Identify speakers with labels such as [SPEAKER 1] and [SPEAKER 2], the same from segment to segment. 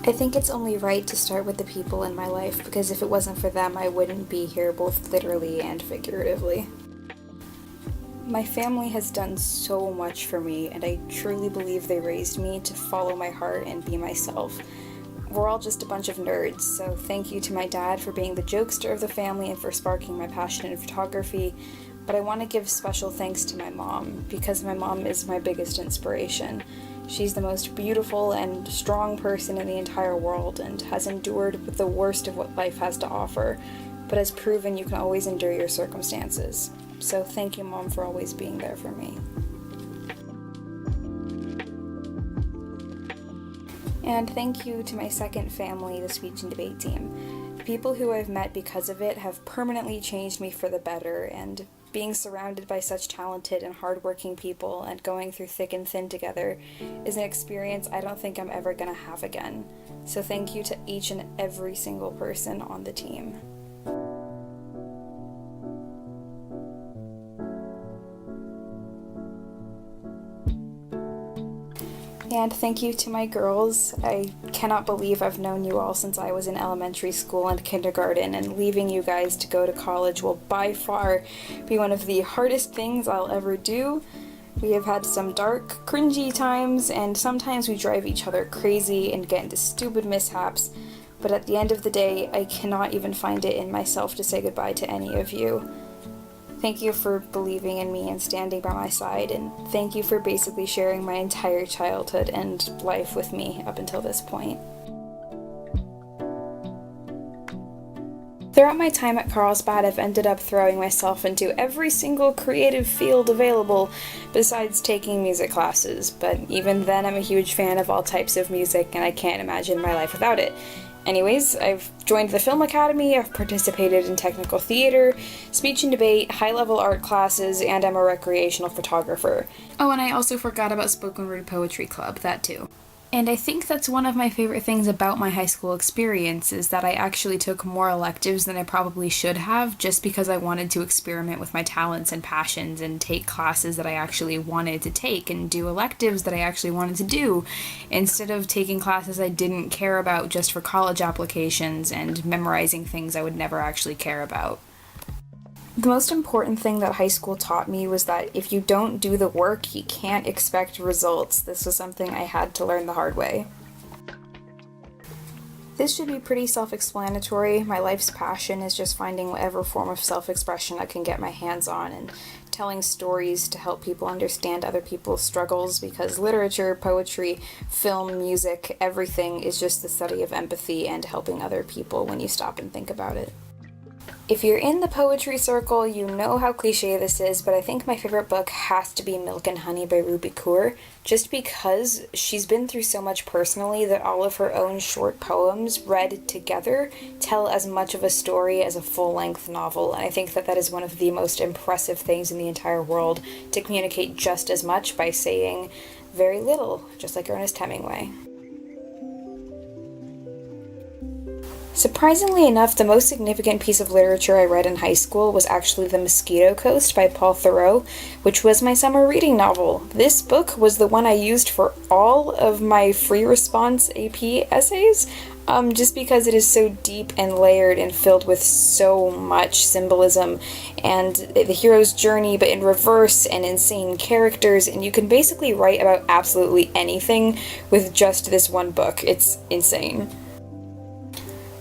[SPEAKER 1] I think it's only right to start with the people in my life, because if it wasn't for them, I wouldn't be here both literally and figuratively. My family has done so much for me, and I truly believe they raised me to follow my heart and be myself. We're all just a bunch of nerds, so thank you to my dad for being the jokester of the family and for sparking my passion in photography, but I want to give special thanks to my mom, because my mom is my biggest inspiration. She's the most beautiful and strong person in the entire world and has endured with the worst of what life has to offer, but has proven you can always endure your circumstances. So thank you, Mom, for always being there for me. And thank you to my second family, the speech and debate team. The people who I've met because of it have permanently changed me for the better, and being surrounded by such talented and hardworking people and going through thick and thin together is an experience I don't think I'm ever going to have again. So thank you to each and every single person on the team. And thank you to my girls. I cannot believe I've known you all since I was in elementary school and kindergarten, and leaving you guys to go to college will by far be one of the hardest things I'll ever do. We have had some dark, cringy times, and sometimes we drive each other crazy and get into stupid mishaps, but at the end of the day, I cannot even find it in myself to say goodbye to any of you. Thank you for believing in me and standing by my side, and thank you for basically sharing my entire childhood and life with me up until this point. Throughout my time at Carlsbad, I've ended up throwing myself into every single creative field available besides taking music classes, but even then I'm a huge fan of all types of music and I can't imagine my life without it. Anyways, I've joined the Film Academy, I've participated in technical theater, speech and debate, high-level art classes, and I'm a recreational photographer. Oh, and I also forgot about Spoken Word Poetry Club, that too. And I think that's one of my favorite things about my high school experience, is that I actually took more electives than I probably should have, just because I wanted to experiment with my talents and passions and take classes that I actually wanted to take and do electives that I actually wanted to do, instead of taking classes I didn't care about just for college applications and memorizing things I would never actually care about. The most important thing that high school taught me was that if you don't do the work, you can't expect results. This was something I had to learn the hard way. This should be pretty self-explanatory. My life's passion is just finding whatever form of self-expression I can get my hands on and telling stories to help people understand other people's struggles, because literature, poetry, film, music, everything is just the study of empathy and helping other people when you stop and think about it. If you're in the poetry circle, you know how cliche this is, but I think my favorite book has to be Milk and Honey by Ruby Kaur, just because she's been through so much personally that all of her own short poems read together tell as much of a story as a full-length novel, and I think that that is one of the most impressive things in the entire world, to communicate just as much by saying very little, just like Ernest Hemingway. Surprisingly enough, the most significant piece of literature I read in high school was actually The Mosquito Coast by Paul Theroux, which was my summer reading novel. This book was the one I used for all of my free response AP essays, just because it is so deep and layered and filled with so much symbolism and the hero's journey, but in reverse, and insane characters, and you can basically write about absolutely anything with just this one book. It's insane.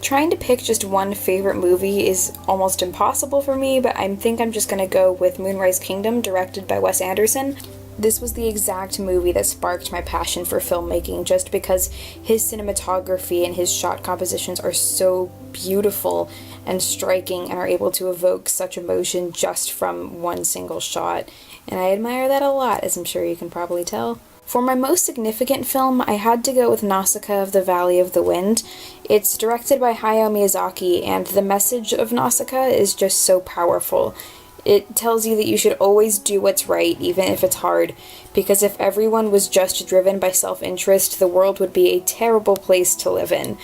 [SPEAKER 1] Trying to pick just one favorite movie is almost impossible for me, but I think I'm just going to go with Moonrise Kingdom, directed by Wes Anderson. This was the exact movie that sparked my passion for filmmaking, just because his cinematography and his shot compositions are so beautiful and striking and are able to evoke such emotion just from one single shot, and I admire that a lot, as I'm sure you can probably tell. For my most significant film, I had to go with Nausicaa of the Valley of the Wind. It's directed by Hayao Miyazaki, and the message of Nausicaa is just so powerful. It tells you that you should always do what's right, even if it's hard, because if everyone was just driven by self-interest, the world would be a terrible place to live in.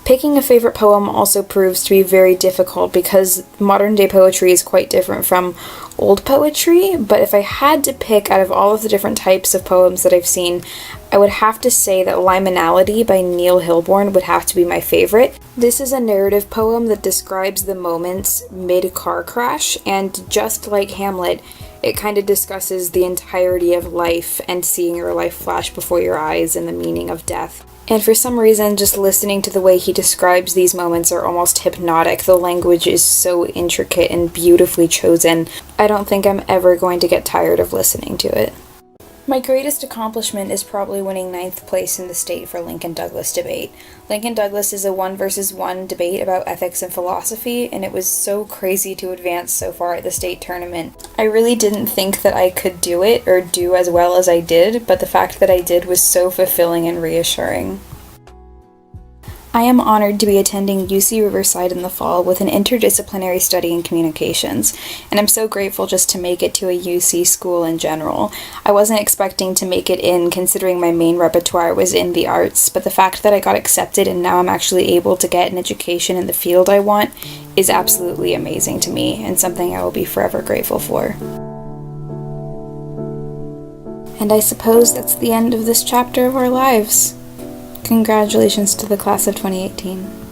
[SPEAKER 1] Picking a favorite poem also proves to be very difficult because modern day poetry is quite different from old poetry, but if I had to pick out of all of the different types of poems that I've seen, I would have to say that Liminality by Neil Hilborn would have to be my favorite. This is a narrative poem that describes the moments mid-car crash, and just like Hamlet, it kind of discusses the entirety of life and seeing your life flash before your eyes and the meaning of death. And for some reason, just listening to the way he describes these moments are almost hypnotic. The language is so intricate and beautifully chosen. I don't think I'm ever going to get tired of listening to it. My greatest accomplishment is probably winning 9th place in the state for Lincoln Douglas debate. Lincoln Douglas is a 1 versus 1 debate about ethics and philosophy, and it was so crazy to advance so far at the state tournament. I really didn't think that I could do it or do as well as I did, but the fact that I did was so fulfilling and reassuring. I am honored to be attending UC Riverside in the fall with an interdisciplinary study in communications, and I'm so grateful just to make it to a UC school in general. I wasn't expecting to make it in considering my main repertoire was in the arts, but the fact that I got accepted and now I'm actually able to get an education in the field I want is absolutely amazing to me and something I will be forever grateful for. And I suppose that's the end of this chapter of our lives. Congratulations to the class of 2018.